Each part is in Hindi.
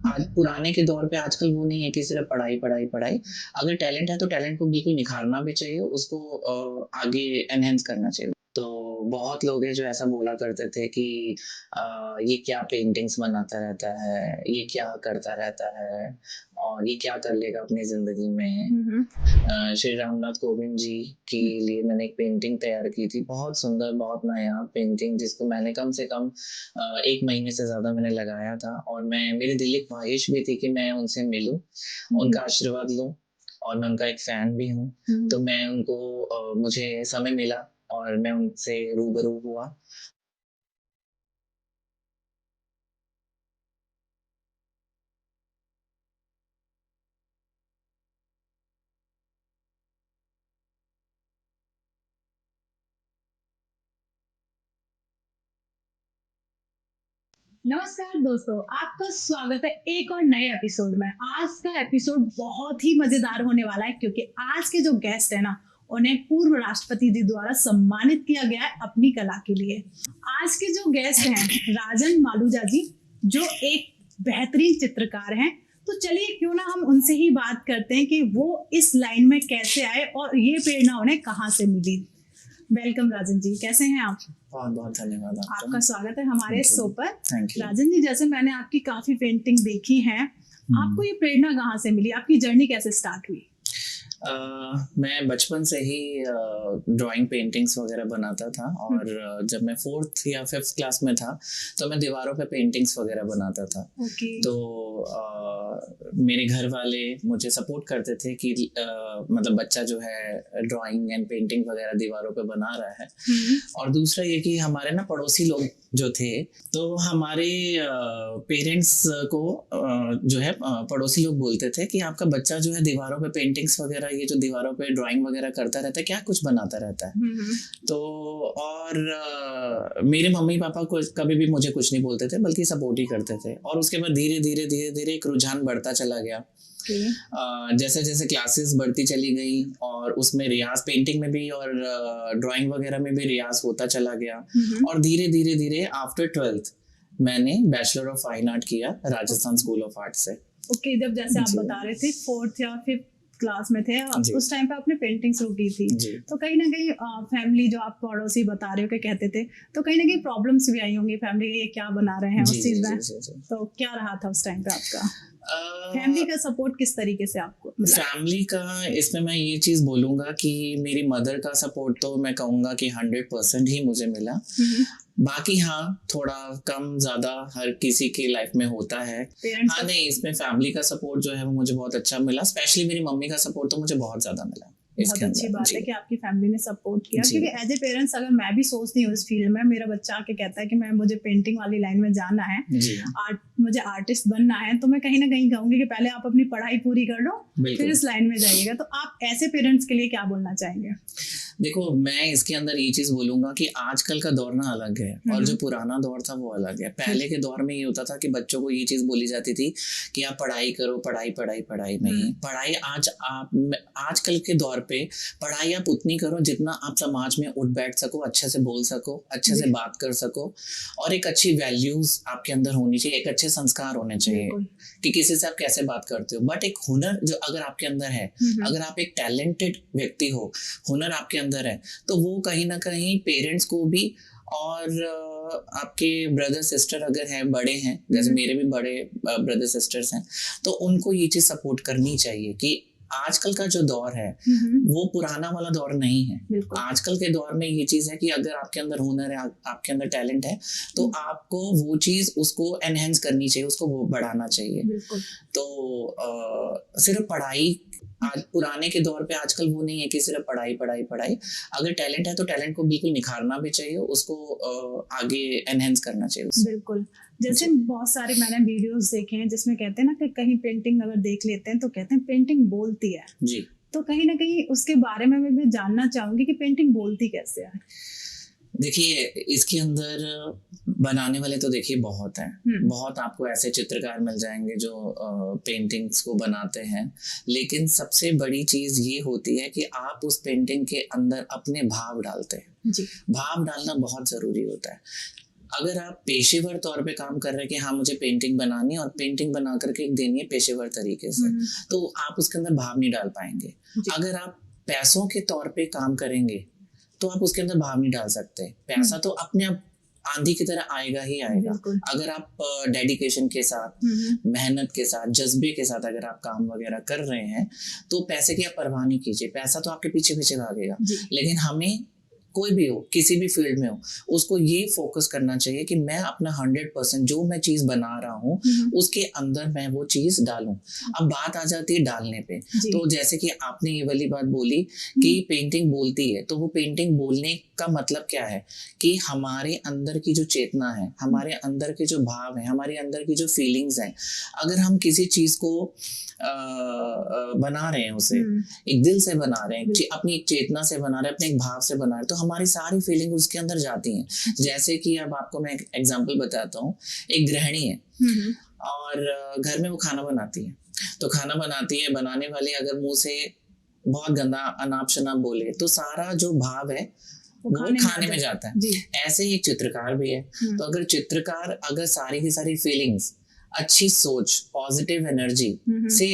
आज पुराने के दौर पे आजकल वो नहीं है कि सिर्फ पढ़ाई, पढ़ाई, पढ़ाई। अगर टैलेंट है तो टैलेंट को बिल्कुल निखारना भी चाहिए, उसको आगे एनहांस करना चाहिए। तो बहुत लोग हैं जो ऐसा बोला करते थे कि ये क्या पेंटिंग्स बनाता रहता है, ये क्या करता रहता है और ये क्या कर लेगा अपनी ज़िंदगी में। हुँ, हुँ। श्री रामनाथ कोविंद जी के लिए मैंने एक पेंटिंग तैयार की थी, बहुत सुंदर, बहुत नायाब पेंटिंग जिसको मैंने कम से कम 1 महीने से ज़्यादा मैंने लगाया था और मेरे दिल की ख़्वाहिश भी थी कि मैं उनसे मिलूँ, जी। उनका आशीर्वाद लूँ और मैं उनका एक फ़ैन भी हूँ। हुँ। तो मैं उनको मुझे समय मिला और मैं उनसे रूबरू हुआ। नमस्कार दोस्तों, आपका स्वागत है एक और नए एपिसोड में। आज का एपिसोड बहुत ही मज़ेदार होने वाला है क्योंकि आज के जो गेस्ट हैं ना, उन्हें पूर्व राष्ट्रपति जी द्वारा सम्मानित किया गया है अपनी कला के लिए। आज के जो गेस्ट हैं, राजन मालूजा जी, जो एक बेहतरीन चित्रकार हैं। तो चलिए क्यों ना हम उनसे ही बात करते हैं कि वो इस लाइन में कैसे आए और ये प्रेरणा उन्हें कहाँ से मिली। वेलकम राजन जी, कैसे हैं आप? बहुत-बहुत धन्यवाद आपका आपका। स्वागत है हमारे थैंक शो यू। पर। Thank you. राजन जी, जैसे मैंने आपकी काफ़ी पेंटिंग देखी हैं, आपको हुँ। ये प्रेरणा कहाँ से मिली? आपकी जर्नी कैसे स्टार्ट हुई? मैं बचपन से ही ड्राइंग पेंटिंग्स वगैरह बनाता था हुँ, और जब मैं 4th या 5th क्लास में था, तो मैं दीवारों पे पेंटिंग्स वगैरह बनाता था। ओके। तो मेरे घर वाले मुझे सपोर्ट करते थे कि मतलब बच्चा जो है ड्राइंग एंड पेंटिंग वगैरह दीवारों पे बना रहा है। हुँ, और दूसरा ये कि हमारे ना पड़ोसी लोग जो थे, तो हमारे पेरेंट्स को जो है पड़ोसी लोग बोलते थे कि आपका बच्चा जो है दीवारों पे पेंटिंग्स वगैरह, ये जो दीवारों पे ड्राइंग वगैरह करता रहता है, क्या कुछ बनाता रहता है। हुँ, हुँ। तो और मेरे मम्मी-पापा को कभी भी मुझे कुछ नहीं बोलते थे, बल्कि सपोर्ट ही करते थे और उसके बाद धीरे-धीरे, धीरे-धीरे एक रुझान बढ़ता चला गया। ओके। जैसे-जैसे क्लासेस बढ़ती चली गई और उसमें रियाज़ पेंटिंग में भी और ड्राइंग वगैरह में भी रियाज़ होता चला गया हुँ, हुँ। और धीरे-धीरे आफ्टर 12th मैंने बैचलर ऑफ फाइन आर्ट किया Rajasthan okay. School of art से। ओके, जब जैसे आप जी, बता रहे थे 4th या 5th क्लास में थे, जी, उस टाइम पे आपने पेंटिंग शुरू की थी। जी। तो कहीं न कहीं फैमिली जो आप पड़ोसी बता रहे हो कि कहते थे, तो कहीं न कहीं प्रॉब्लम्स भी आई होंगी फैमिली ये क्या बना रहे हैं जी, उस जी, चीज़ जी, में? जी, जी। तो क्या रहा था उस टाइम पे आपका? फैमिली अ का सपोर्ट किस तरीके से आपको मिला? फैमिली का इसमें मैं ये चीज़ बोलूँगा कि मेरी मदर का सपोर्ट तो मैं कहूँगा कि 100% ही मुझे मिला। हुँ, हुँ। बाकी हाँ, थोड़ा कम-ज़्यादा हर किसी की लाइफ़ में होता है। पेरेंट्स हाँ, का नहीं इसमें फैमिली का सपोर्ट जो है वो मुझे बहुत अच्छा मिला, स्पेशली मेरी मम्मी का सपोर्ट तो मुझे बहुत ज़्यादा मिला बहुत इसके अच्छी अंदर। बात है जी, कि आपकी फैमिली ने सपोर्ट किया जी, क्योंकि एज ए पेरेंट्स अगर मैं भी सोचती हूँ इस फील्ड में मेरा बच्चा आके कहता है कि मैं मुझे पेंटिंग वाली लाइन में जाना है, जी, आर्ट मुझे आर्टिस्ट बनना है, तो मैं कहीं ना कहीं कहूंगी कि पहले आप अपनी पढ़ाई पूरी कर लो, फिर बिल्कुल। इस लाइन में जाइएगा। तो आप ऐसे पेरेंट्स के लिए क्या बोलना चाहेंगे? देखो, मैं इसके अंदर ये चीज़ बोलूँगा कि आजकल का दौर ना अलग है और जो पुराना दौर था वो अलग है। पहले के दौर में ये होता था कि बच्चों को ये चीज़ बोली जाती थी कि आप पढ़ाई करो, पढ़ाई, पढ़ाई, पढ़ाई नहीं। पढ़ाई आजकल के दौर पे पढ़ाई आप उतनी करो जितना आप समाज में उठ बैठ सको, अच्छे से बोल सको, अच्छे से जी, बात कर सको और एक अच्छी वैल्यूज़ आपके अंदर होनी चाहिए, एक अच्छे संस्कार होने चाहिए बिल्कुल। कि किसी से आप कैसे बात करते हो। बट एक हुनर जो अगर आपके अंदर है, अगर आप एक टैलेंटेड व्यक्ति हो, हुनर आपके अंदर है, तो वो कहीं न कहीं पेरेंट्स को भी और आपके ब्रदर सिस्टर अगर हैं, बड़े हैं, जैसे मेरे भी बड़े ब्रदर सिस्टर्स हैं, तो उनको ये चीज़ सपोर्ट करनी चाहिए कि आजकल का जो दौर है, वो पुराना वाला दौर नहीं है। बिल्कुल। आजकल के दौर में ये चीज़ है कि अगर आपके अंदर हुनर है, आपके अंदर टैलेंट है, तो आपको वो चीज़ उसको एनहांस करनी चाहिए, उसको वो बढ़ाना चाहिए। बिल्कुल। तो सिर्फ पढ़ाई आज पुराने के दौर पे आजकल वो नहीं है कि सिर्फ पढ़ाई, पढ़ाई, पढ़ाई। अगर टैलेंट है तो टैलेंट को बिल्कुल निखारना भी चाहिए, उसको आगे एनहांस करना चाहिए उस बिल्कुल, जैसे जी, बहुत सारे मैंने वीडियोस देखे हैं जिसमें कहते हैं ना कि कहीं पेंटिंग अगर देख लेते हैं तो कहते हैं पेंटिंग बोलती है। जी। तो कहीं न कहीं उसके बारे में मैं भी जानना चाहूँगी कि पेंटिंग बोलती कैसे है? देखिए, इसके अंदर बनाने वाले तो देखिए बहुत हैं। हुँ, बहुत आपको ऐसे चित्रकार मिल जाएँगे जो पेंटिंग्स को बनाते हैं। लेकिन सबसे बड़ी चीज़ ये होती है कि आप उस पेंटिंग के अंदर अपने भाव डालते हैं। जी। भाव डालना बहुत ज़रूरी होता है। अगर आप पेशेवर तौर पे काम कर रहे हैं कि हाँ मुझे पेंटिंग बनानी है और पेंटिंग बना करके देनी है पेशेवर तरीके से, तो आप उसके अंदर भाव नहीं डाल पाएंगे। अगर आप पैसों के तौर पे काम करेंगे तो आप उसके अंदर भाव नहीं डाल सकते। पैसा तो अपने आप आंधी की तरह आएगा ही आएगा। अगर आप डेडिकेशन के साथ, मेहनत के साथ, जज्बे के साथ अगर आप काम वगैरह कर रहे हैं तो पैसे की आप परवाह नहीं कीजिए, पैसा तो आपके पीछे पीछे भागेगा। लेकिन हमें कोई भी हो, किसी भी फील्ड में हो, उसको ये फोकस करना चाहिए कि मैं अपना 100% जो मैं चीज बना रहा हूँ उसके अंदर मैं वो चीज डालूं। अब बात आ जाती है डालने पे, तो जैसे कि आपने ये वाली बात बोली कि पेंटिंग बोलती है, तो वो पेंटिंग बोलने का मतलब क्या है कि हमारे अंदर की जो चेतना है, हमारे अंदर के जो भाव है, हमारे अंदर की जो फीलिंग्स हैं, अगर हम किसी चीज को बना रहे हैं, उसे एक दिल से बना रहे हैं, अपनी एक चेतना से बना रहे हैं, अपने एक भाव से बना रहे हैं, तो हमारी सारी फीलिंग उसके अंदर जाती हैं। जैसे कि अब आपको मैं एक एग्जांपल बताता हूँ। एक गृहिणी है और घर में वो खाना बनाती है, तो खाना बनाती है, बनाने वाले अगर मुंह से बहुत गंदा अनाप शनाप बोले तो सारा जो भाव है वो खाने में जाता है। ऐसे ही एक चित्रकार भी है। तो अगर चित्रकार अगर सारी की सारी फीलिंग्स, अच्छी सोच, पॉजिटिव एनर्जी से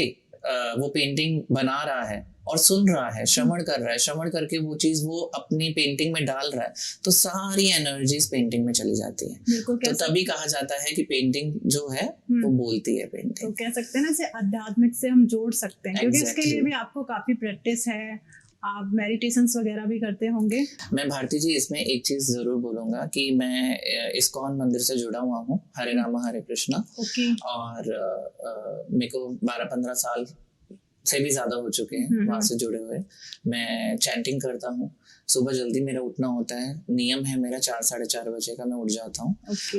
वो पेंटिंग बना रहा है और सुन रहा है, श्रवण कर रहा है, श्रवण करके वो चीज वो अपनी पेंटिंग में डाल रहा है, तो सारी एनर्जीज पेंटिंग में चली जाती है। तो तभी कहा जाता है कि पेंटिंग जो है वो बोलती है पेंटिंग। तो कह सकते हैं ना, इसे आध्यात्मिक से हम जोड़ सकते हैं। क्योंकि इसके लिए भी आपको काफी प्रैक्टिस है, आप मेडिटेशंस वगैरह भी करते होंगे। मैं भारती जी इसमें एक चीज जरूर बोलूंगा कि मैं इस्कॉन मंदिर से जुड़ा हुआ हूँ, हरे रामा हरे कृष्णा। और मेरे को 12-15 साल से भी ज्यादा हो चुके हैं वहां से जुड़े हुए। मैं चैंटिंग करता हूँ, सुबह जल्दी मेरा उठना होता है, नियम है मेरा 4-4:30 बजे का मैं उठ जाता हूँ।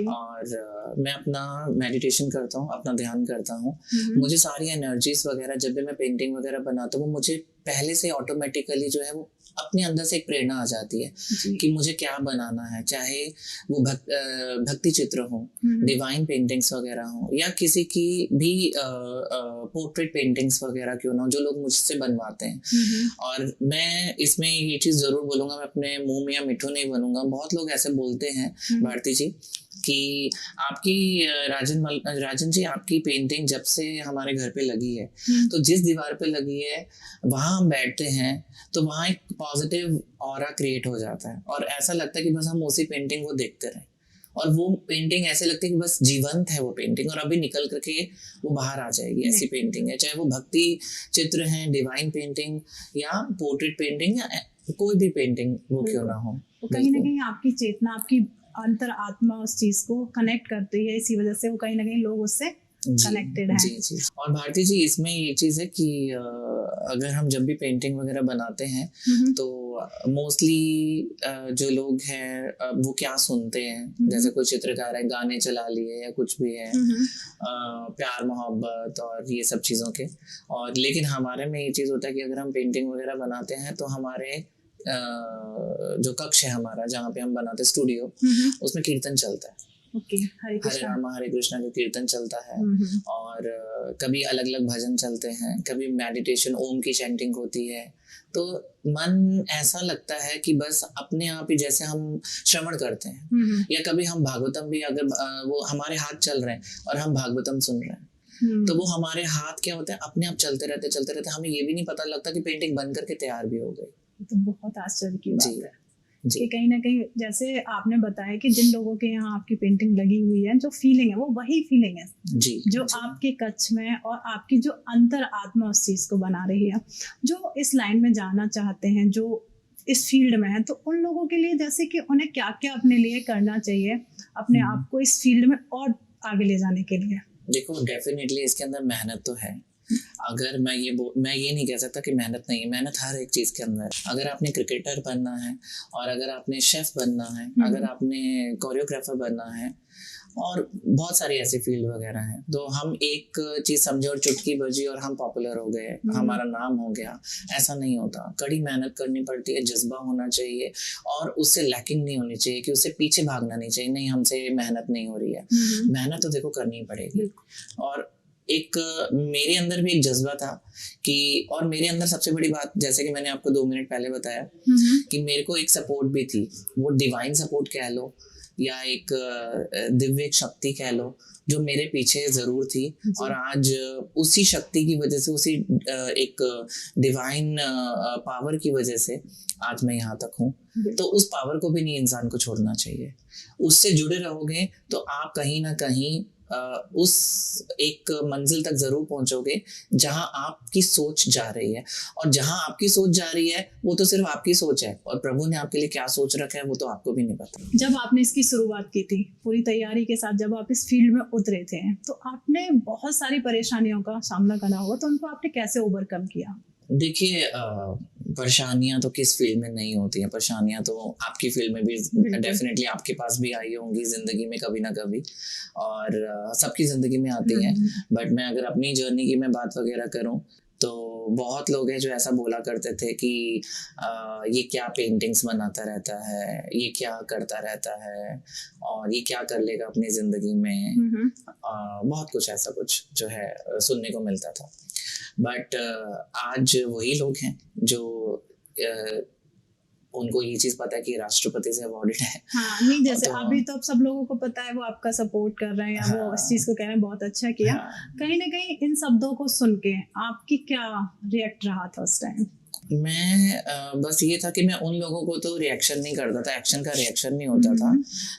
और मैं अपना मेडिटेशन करता हूँ, अपना ध्यान करता हूँ। मुझे सारी एनर्जीज वगैरह जब भी मैं पेंटिंग वगैरह बनाता हूँ, वो मुझे पहले से ऑटोमेटिकली जो है वो अपने अंदर से एक प्रेरणा आ जाती है कि मुझे क्या बनाना है, चाहे वो भक्ति चित्र हो, डिवाइन पेंटिंग्स वगैरह हो, या किसी की भी पोर्ट्रेट पेंटिंग्स वगैरह क्यों ना हो, जो लोग मुझसे बनवाते हैं। और मैं इसमें ये चीज जरूर बोलूंगा, मैं अपने मुंह में या मिठू नहीं बनूंगा। बहुत लोग ऐसे बोलते हैं भारती जी कि आपकी राजन जी आपकी पेंटिंग जब से हमारे घर पे लगी है, तो जिस दीवार पे लगी है वहां हम बैठते हैं तो वहां एक पॉजिटिव ऑरा क्रिएट हो जाता है और ऐसा लगता है कि बस हम उसी पेंटिंग को देखते रहें। और वो पेंटिंग ऐसे लगती है कि बस जीवंत है वो पेंटिंग और अभी निकल करके वो बाहर आ जाएगी, ऐसी पेंटिंग है। चाहे वो भक्ति चित्र है, डिवाइन पेंटिंग या पोर्ट्रेट पेंटिंग या कोई भी पेंटिंग वो क्यों ना हो, कहीं ना कहीं आपकी चेतना, आपकी अंतर आत्मा उस चीज को कनेक्ट करती है, इसी वजह से वो कहीं ना कहीं लोग उससे कनेक्टेड है। जी। और भारती जी इसमें ये चीज है कि अगर हम जब भी पेंटिंग वगैरह बनाते हैं तो मोस्टली जो लोग हैं वो क्या सुनते हैं, जैसे कोई चित्रकार है गाने चला लिए या कुछ भी है, प्यार मोहब्बत और ये सब चीज़ों के। और लेकिन हमारे में ये चीज़ होता है कि अगर हम पेंटिंग वगैरह बनाते हैं तो हमारे जो कक्ष है हमारा, जहाँ पे हम बनाते स्टूडियो, उसमें कीर्तन चलता है। हरे रामा हरे कृष्णा का कीर्तन चलता है। और कभी अलग अलग भजन चलते हैं, कभी मेडिटेशन ओम की चैंटिंग होती है। तो मन ऐसा लगता है कि बस अपने आप ही जैसे हम श्रवण करते हैं, या कभी हम भागवतम भी अगर वो हमारे हाथ चल रहे हैं और हम भागवतम सुन रहे हैं, तो वो हमारे हाथ क्या होता है अपने आप चलते रहते, हमें ये भी नहीं पता लगता कि पेंटिंग बन करके तैयार भी हो गई। तो बहुत आश्चर्य की बात है कि कहीं ना कहीं जैसे आपने बताया कि जिन लोगों के यहाँ आपकी पेंटिंग लगी हुई है, जो फीलिंग है वो वही फीलिंग है जो आपके कच्छ में और आपकी जो अंतर आत्मा उस चीज को बना रही है। जो इस लाइन में जाना चाहते हैं, जो इस फील्ड में है, तो उन लोगों के लिए जैसे कि उन्हें क्या क्या अपने लिए करना चाहिए अपने आप को इस फील्ड में और आगे ले जाने के लिए? देखो डेफिनेटली इसके अंदर मेहनत तो है। अगर मैं ये नहीं कह सकता कि मेहनत नहीं है, मेहनत हर एक चीज़ के अंदर। अगर आपने क्रिकेटर बनना है, और अगर आपने शेफ बनना है, अगर आपने कोरियोग्राफर बनना है, और बहुत सारी ऐसी फील्ड वगैरह हैं, तो हम एक चीज़ समझे और चुटकी बजी और हम पॉपुलर हो गए, हमारा नाम हो गया, ऐसा नहीं होता। कड़ी मेहनत करनी पड़ती है, जज्बा होना चाहिए और उससे लैकिंग नहीं होनी चाहिए कि उससे पीछे भागना नहीं चाहिए, नहीं हमसे मेहनत नहीं हो रही है। मेहनत तो देखो करनी ही पड़ेगी। और एक मेरे अंदर भी एक जज्बा था कि, और मेरे अंदर सबसे बड़ी बात, जैसे कि मैंने आपको 2 मिनट पहले बताया कि मेरे को एक सपोर्ट भी थी, वो डिवाइन सपोर्ट कह लो या एक दिव्य एक शक्ति कह लो जो मेरे पीछे जरूर थी, और आज उसी शक्ति की वजह से, उसी एक डिवाइन पावर की वजह से आज मैं यहाँ तक हूँ। तो उस पावर को भी नहीं इंसान को छोड़ना चाहिए। उससे जुड़े रहोगे तो आप कहीं ना कहीं उस एक मंजिल तक जरूर पहुंचोगे जहां आपकी सोच जा रही है, और जहां आपकी सोच जा रही है वो तो सिर्फ आपकी सोच है, और प्रभु ने आपके लिए क्या सोच रखा है वो तो आपको भी नहीं पता। जब आपने इसकी शुरुआत की थी पूरी तैयारी के साथ, जब आप इस फील्ड में उतरे थे, तो आपने बहुत सारी परेशानियों का सामना करना होगा, तो उनको आपने कैसे ओवरकम किया? देखिए, परेशानियां तो किस फील्ड में नहीं होती हैं, परेशानियां तो आपकी फील्ड में भी डेफिनेटली आपके पास भी आई होंगी जिंदगी में कभी ना कभी, और सबकी जिंदगी में आती हैं। बट मैं अगर अपनी जर्नी की मैं बात वगैरह करूं तो बहुत लोग हैं जो ऐसा बोला करते थे कि ये क्या पेंटिंग्स बनाता रहता है, ये क्या करता रहता है, और ये क्या कर लेगा अपनी जिंदगी में। बहुत कुछ ऐसा कुछ जो है सुनने को मिलता था। बट आज वही लोग हैं जो उनको ये चीज पता है कि राष्ट्रपति से अवॉर्डेड है। हाँ, नहीं जैसे तो, अभी तो अब सब लोगों को पता है, वो आपका सपोर्ट कर रहे हैं, हाँ, वो इस चीज को कह रहे हैं बहुत अच्छा किया। हाँ, कहीं ना कहीं इन शब्दों को सुन के आपकी क्या रिएक्ट रहा था उस टाइम? मैं बस ये था कि मैं उन लोगों को तो रिएक्शन नहीं करता था, एक्शन का रिएक्शन नहीं होता था,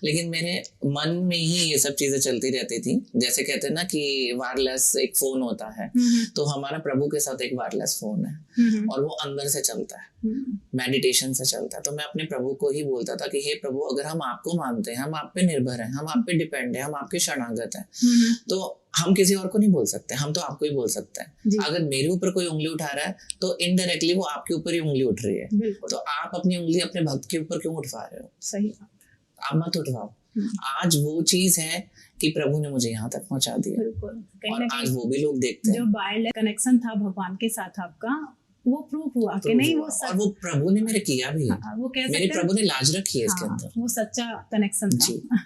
लेकिन मेरे मन में ही ये सब चीजें चलती रहती थी। जैसे कहते हैं ना कि वायरलेस एक फोन होता है, तो हमारा प्रभु के साथ एक वायरलेस फोन है, और वो अंदर से चलता है, मेडिटेशन से चलता है। तो मैं अपने प्रभु को ही बोलता था कि हे प्रभु, अगर हम आपको मानते हैं, हम आप पे निर्भर हैं, हम आप पे डिपेंड है, हम आपके शरणागत हैं, तो हम किसी और को नहीं बोल सकते, हम तो आपको ही बोल सकते हैं। अगर मेरे ऊपर कोई उंगली उठा रहा है तो इनडायरेक्टली वो आपके ऊपर ही उंगली उठ रही है, तो आप अपनी उंगली अपने भक्त के ऊपर क्यों उठवा रहे हो? सही, आप मत उठवाओ। आज वो चीज है कि प्रभु ने मुझे यहाँ तक पहुंचा दिया, और आज वो भी लोग देखते हैं। जो वायरलेस कनेक्शन था भगवान के साथ आपका, वो प्रूफ हुआ कि नहीं, वो और वो प्रभु ने मेरे किया भी है। वो मेरे प्रभु ने लाज रखी है इसके अंदर, वो सच्चा कनेक्शन था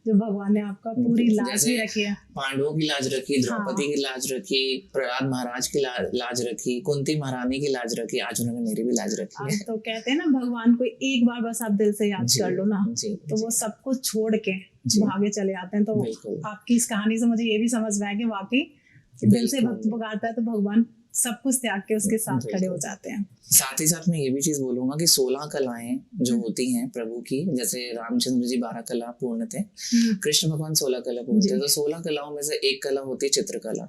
जो भगवान ने आपका पूरी लाज भी रखी है। पांडवों की लाज रखी, द्रौपदी की लाज रखी, प्रहलाद महाराज की लाज रखी, कुंती महारानी की लाज रखी, आज उन्होंने मेरी भी लाज रखी है। तो कहते हैं ना, भगवान को एक बार बस आप दिल से याद कर लो ना, तो वो सब कुछ छोड़ के भागे चले आते हैं। तो आपकी इस कहानी से मुझे ये भी समझ में आया कि वाकई दिल से भक्त पुकारता है तो भगवान सब कुछ त्याग के उसके साथ खड़े हो जाते हैं। साथ ही साथ मैं ये भी चीज बोलूंगा कि 16 कलाएं जो होती हैं प्रभु की, जैसे रामचंद्र जी 12 कला पूर्ण थे, कृष्ण भगवान 16 कला पूर्ण थे, तो 16 कलाओं में से एक कला होती है चित्रकला,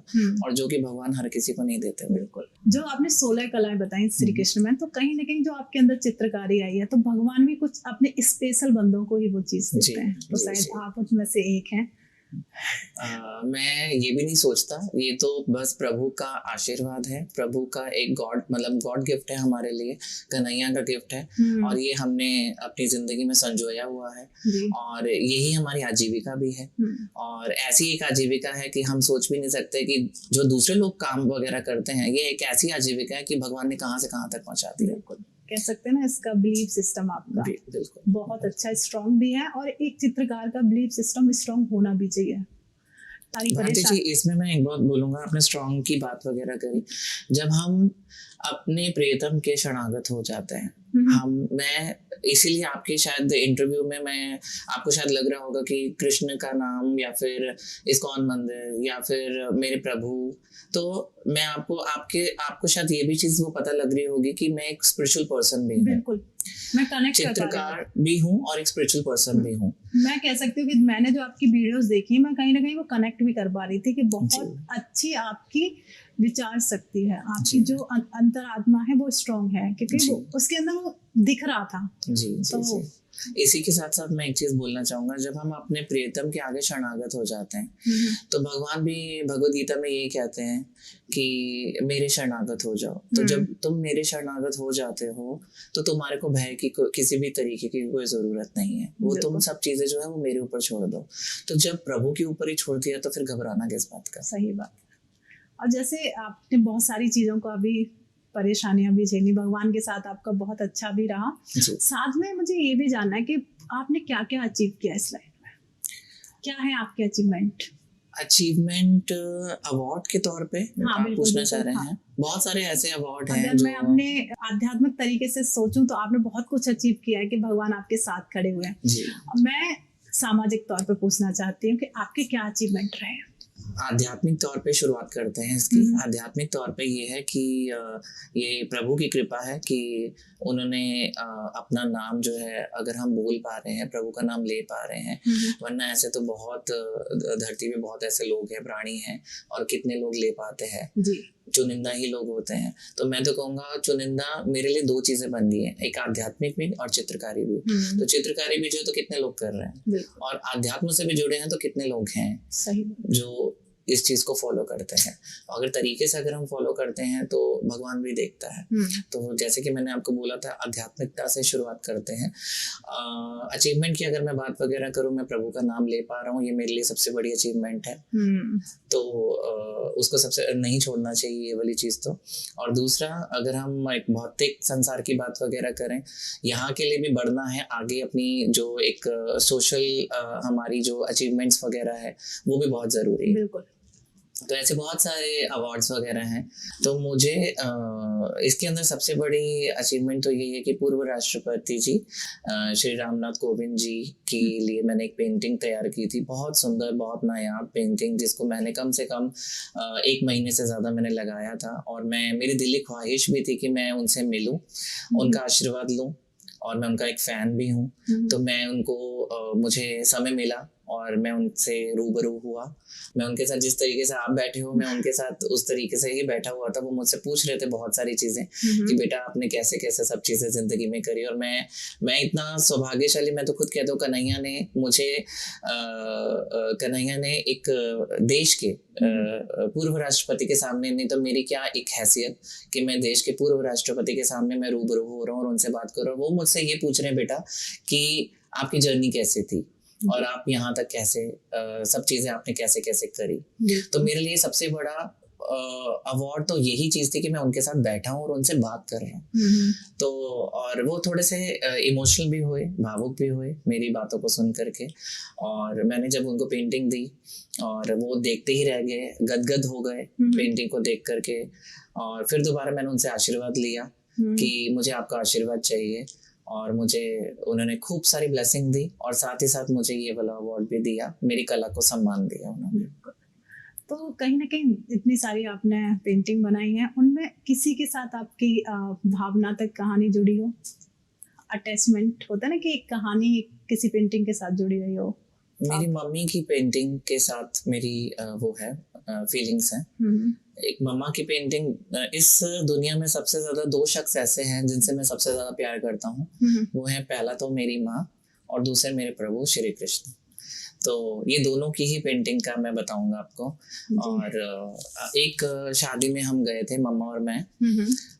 और जो कि भगवान हर किसी को नहीं देते। बिल्कुल, जो आपने 16 कलाएं बताई श्री कृष्ण में, तो कहीं ना कहीं जो आपके अंदर चित्रकारी आई है, तो भगवान भी कुछ अपने स्पेशल बंदों को ही वो चीज देते हैं, तो शायद आप उसमें से एक हैं। मैं ये भी नहीं सोचता, ये तो बस प्रभु का आशीर्वाद है, प्रभु का एक गॉड गिफ्ट है हमारे लिए, कन्हैया का गिफ्ट है, और ये हमने अपनी जिंदगी में संजोया हुआ है, और यही हमारी आजीविका भी है। और ऐसी एक आजीविका है कि हम सोच भी नहीं सकते कि जो दूसरे लोग काम वगैरह करते हैं, ये एक ऐसी आजीविका है कि भगवान ने कहाँ से कहाँ तक पहुँचा दिया। कह सकते हैं ना, इसका बिलीफ सिस्टम आपका बहुत अच्छा स्ट्रॉन्ग भी है, और एक चित्रकार का बिलीफ सिस्टम स्ट्रॉन्ग होना भी चाहिए। इसमें मैं एक बात बोलूंगा, आपने स्ट्रॉन्ग की बात वगैरह करी, जब हम अपने प्रियतम के शरणागत हो जाते हैं, मैं इसीलिए आपके शायद इंटरव्यू में मैं आपको शायद लग रहा होगा कि कृष्ण का नाम या फिर इस्कॉन मंदिर या फिर मेरे प्रभु, तो मैं आपको शायद ये भी चीज वो पता लग रही होगी कि मैं एक स्पिरिचुअल पर्सन भी हूँ। बिल्कुल, मैं कनेक्ट चित्रकार भी हूँ और एक स्पिरिचुअल पर्सन भी हूँ। मैं कह सकती हूँ कि मैंने जो आपकी वीडियोस देखी, मैं कहीं ना कहीं वो कनेक्ट भी कर पा रही थी कि बहुत अच्छी आपकी विचार शक्ति है, आपकी जो अंतरात्मा है वो स्ट्रॉन्ग है, क्योंकि वो उसके अंदर वो दिख रहा था। तो इसी के साथ साथ मैं एक चीज बोलना चाहूंगा, जब हम अपने प्रियतम के आगे शरणागत हो जाते हैं, तो भगवान भी भगवद गीता में यही कहते हैं कि मेरे शरणागत हो जाओ। तो जब तुम मेरे शरणागत हो जाते हो तो तुम्हारे को भय की किसी भी तरीके की कोई जरूरत नहीं है, वो तुम सब चीजें जो है वो मेरे ऊपर छोड़ दो। तो जब प्रभु के ऊपर ही छोड़ दिया तो फिर घबराना किस बात का। सही बात। और जैसे आपने बहुत सारी चीजों को अभी परेशानियां भी झेली, भगवान के साथ आपका बहुत अच्छा भी रहा, साथ में मुझे ये भी जानना है कि आपने क्या क्या अचीव किया इस लाइफ में, क्या है आपके अचीवमेंट अवार्ड के तौर पे आप पूछना चाह रहे हैं? बहुत सारे ऐसे अवार्ड हैं। अगर मैं अपने आध्यात्मिक तरीके से सोचूं तो आपने बहुत कुछ अचीव किया है कि भगवान आपके साथ खड़े हुए हैं। मैं सामाजिक तौर पे पूछना चाहती हूँ कि आपके क्या अचीवमेंट रहे हैं? आध्यात्मिक तौर पे शुरुआत करते हैं इसकी। आध्यात्मिक तौर पे ये है कि ये प्रभु की कृपा है कि उन्होंने अपना नाम जो है अगर हम बोल पा रहे हैं, प्रभु का नाम ले पा रहे हैं, वरना ऐसे तो बहुत धरती पे बहुत ऐसे लोग हैं, प्राणी हैं, और कितने लोग ले पाते हैं, जी। चुनिंदा ही लोग होते हैं। तो मैं तो कहूँगा चुनिंदा मेरे लिए 2 चीज़ें बन गई हैं, एक आध्यात्मिक भी और चित्रकारी भी। तो चित्रकारी भी जो है तो कितने लोग कर रहे हैं, और आध्यात्म से भी जुड़े हैं तो कितने लोग हैं सही जो इस चीज़ को फॉलो करते हैं। अगर तरीके से अगर हम फॉलो करते हैं तो भगवान भी देखता है। तो जैसे कि मैंने आपको बोला था, आध्यात्मिकता से शुरुआत करते हैं। अचीवमेंट की अगर मैं बात वगैरह करूँ, मैं प्रभु का नाम ले पा रहा हूँ, ये मेरे लिए सबसे बड़ी अचीवमेंट है। तो उसको सबसे नहीं छोड़ना चाहिए ये वाली चीज़ तो। और दूसरा, अगर हम एक भौतिक संसार की बात वगैरह करें, यहाँ के लिए भी बढ़ना है आगे, अपनी जो एक सोशल हमारी जो अचीवमेंट्स वगैरह है वो भी बहुत ज़रूरी है। बिल्कुल। तो ऐसे बहुत सारे अवार्ड्स वगैरह हैं। तो मुझे इसके अंदर सबसे बड़ी अचीवमेंट तो यही है कि पूर्व राष्ट्रपति जी श्री रामनाथ कोविंद जी के लिए मैंने एक पेंटिंग तैयार की थी, बहुत सुंदर, बहुत नायाब पेंटिंग, जिसको मैंने कम से कम 1 महीने से ज़्यादा मैंने लगाया था। और मेरी दिली ख्वाहिश भी थी कि मैं उनसे मिलूं, उनका आशीर्वाद लूं, और मैं उनका एक फ़ैन भी हूँ। तो मैं उनको मुझे समय मिला और मैं उनसे रूबरू हुआ। मैं उनके साथ जिस तरीके से आप बैठे हो, मैं उनके साथ उस तरीके से ही बैठा हुआ था। वो मुझसे पूछ रहे थे बहुत सारी चीज़ें कि बेटा आपने कैसे कैसे सब चीज़ें ज़िंदगी में करी। और मैं इतना सौभाग्यशाली, मैं तो खुद कहता हूँ, कन्हैया ने एक देश के पूर्व राष्ट्रपति के सामने, नहीं तो मेरी क्या एक हैसियत कि मैं देश के पूर्व राष्ट्रपति के सामने मैं रूबरू हो रहा हूँ और उनसे बात कर रहा हूँ। वो मुझसे ये पूछ रहे हैं, बेटा कि आपकी जर्नी कैसी थी और आप यहाँ तक कैसे सब चीज़ें आपने कैसे कैसे करी। तो मेरे लिए सबसे बड़ा अवार्ड तो यही चीज़ थी कि मैं उनके साथ बैठा हूँ और उनसे बात कर रहा हूँ। तो और वो थोड़े से इमोशनल भी हुए, भावुक भी हुए मेरी बातों को सुन करके। और मैंने जब उनको पेंटिंग दी और वो देखते ही रह गए, गदगद हो गए पेंटिंग को देख करके। और फिर दोबारा मैंने उनसे आशीर्वाद लिया कि मुझे आपका आशीर्वाद चाहिए, और मुझे उन्होंने खूब सारी ब्लेसिंग दी, और साथ ही साथ मुझे ये वाला अवार्ड भी दिया, मेरी कला को सम्मान दिया उन्होंने। तो कहीं ना कहीं इतनी सारी आपने पेंटिंग बनाई है, उनमें किसी के साथ आपकी भावना तक कहानी जुड़ी हो? अटैचमेंट होता है ना कि एक कहानी किसी पेंटिंग के साथ जुड़ी हुई हो। मेरी मम्मी की पेंटिंग के साथ मेरी वो है फीलिंग्स हैं। एक मम्मा की पेंटिंग, इस दुनिया में सबसे ज़्यादा 2 शख्स ऐसे हैं जिनसे मैं सबसे ज़्यादा प्यार करता हूँ। वो है, पहला तो मेरी माँ और दूसरे मेरे प्रभु श्री कृष्ण। तो ये दोनों की ही पेंटिंग का मैं बताऊंगा आपको। और एक शादी में हम गए थे, मम्मा और मैं,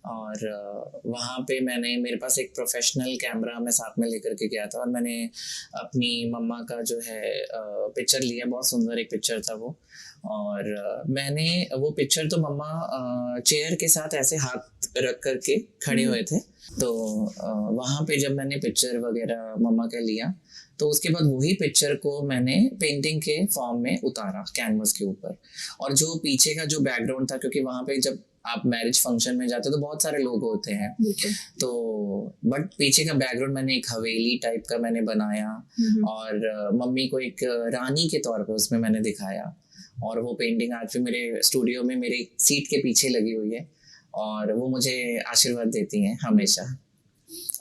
और वहाँ पे मेरे पास एक प्रोफेशनल कैमरा मैं साथ में लेकर के गया था, और मैंने अपनी मम्मा का जो है पिक्चर लिया। बहुत सुंदर एक पिक्चर था वो। और मैंने वो पिक्चर, तो मम्मा चेयर के साथ ऐसे हाथ रख करके खड़े हुए थे। तो वहाँ पे जब मैंने पिक्चर वगैरह मम्मा का लिया, तो उसके बाद वही पिक्चर को मैंने पेंटिंग के फॉर्म में उतारा कैनवस के ऊपर। और जो पीछे का जो बैकग्राउंड था, क्योंकि वहाँ पे जब आप मैरिज फंक्शन में जाते हो तो बहुत सारे लोग होते हैं, तो बट पीछे का बैकग्राउंड मैंने एक हवेली टाइप का मैंने बनाया, और मम्मी को एक रानी के तौर पर उसमें मैंने दिखाया। और वो पेंटिंग आज भी मेरे स्टूडियो में मेरी सीट के पीछे लगी हुई है, और वो मुझे आशीर्वाद देती हैं हमेशा।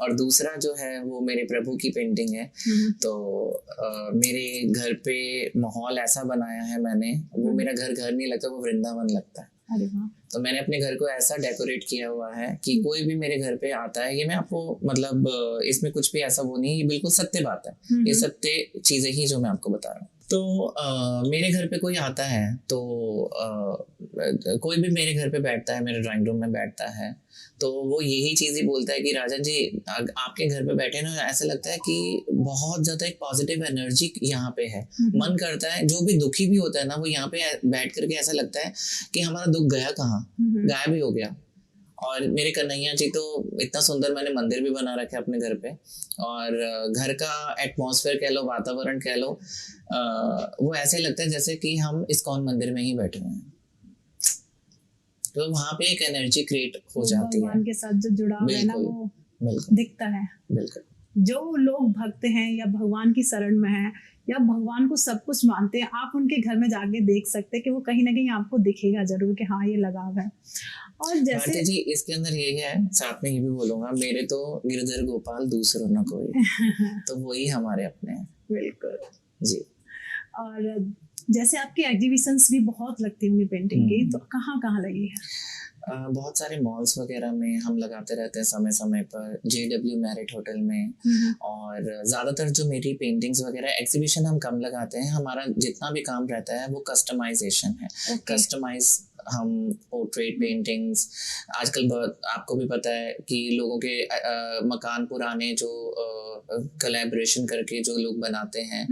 और दूसरा जो है वो मेरे प्रभु की पेंटिंग है। तो मेरे घर पे माहौल ऐसा बनाया है मैंने, वो मेरा घर नहीं लगता, वो वृंदावन लगता है। अरे वाह। तो मैंने अपने घर को ऐसा डेकोरेट किया हुआ है कि कोई भी मेरे घर पे आता है, ये मैं आपको मतलब इसमें कुछ भी ऐसा वो नहीं, ये बिल्कुल सत्य बात है, ये सत्य चीजें ही जो मैं आपको बता रहा हूँ। तो मेरे घर पे कोई आता है तो कोई भी मेरे घर पे बैठता है, मेरे ड्राइंग रूम में बैठता है, तो वो यही चीज़ ही बोलता है कि राजन जी आपके घर पे बैठे ना, ऐसा लगता है कि बहुत ज़्यादा एक पॉजिटिव एनर्जी यहाँ पे है। मन करता है, जो भी दुखी भी होता है ना, वो यहाँ पे बैठ करके ऐसा लगता है कि हमारा दुख गया कहाँ, गायब ही हो गया। और मेरे कन्हैया जी तो इतना सुंदर, मैंने मंदिर भी बना रखा है अपने घर पे, और घर का एटमॉस्फेयर कह लो, वातावरण कह लो, वो ऐसे लगता है जैसे कि हम इस्कॉन मंदिर में ही बैठे हुए हैं। तो वहाँ पे एक एनर्जी क्रिएट हो जाती है, भगवान के साथ जो जुड़ाव है ना, वो दिखता है। बिल्कुल। जो लोग भक्त हैं या भगवान की शरण में हैं या भगवान को सब कुछ मानते हैं, आप उनके घर में जाके देख सकते हैं कि वो कहीं ना कहीं आपको दिखेगा जरूर कि हाँ ये लगाव है। और जैसे भारती जी इसके अंदर ये है, साथ में ये भी बोलूंगा, मेरे तो गिरधर गोपाल दूसरों न कोई, तो वही हमारे अपने हैं। बिल्कुल जी। और जैसे आपकी एग्जीबिशंस भी बहुत लगती होंगी पेंटिंग की, तो कहाँ कहाँ लगी है? बहुत सारे मॉल्स वगैरह में हम लगाते रहते हैं समय समय पर, JW मैरिट होटल में। और ज़्यादातर जो मेरी पेंटिंग्स वगैरह एग्जीबिशन हम कम लगाते हैं, हमारा जितना भी काम रहता है वो कस्टमाइजेशन है। कस्टमाइज हम पोर्ट्रेट पेंटिंग्स, आजकल आपको भी पता है कि लोगों के मकान पुराने जो कोलैबोरेशन करके जो लोग बनाते हैं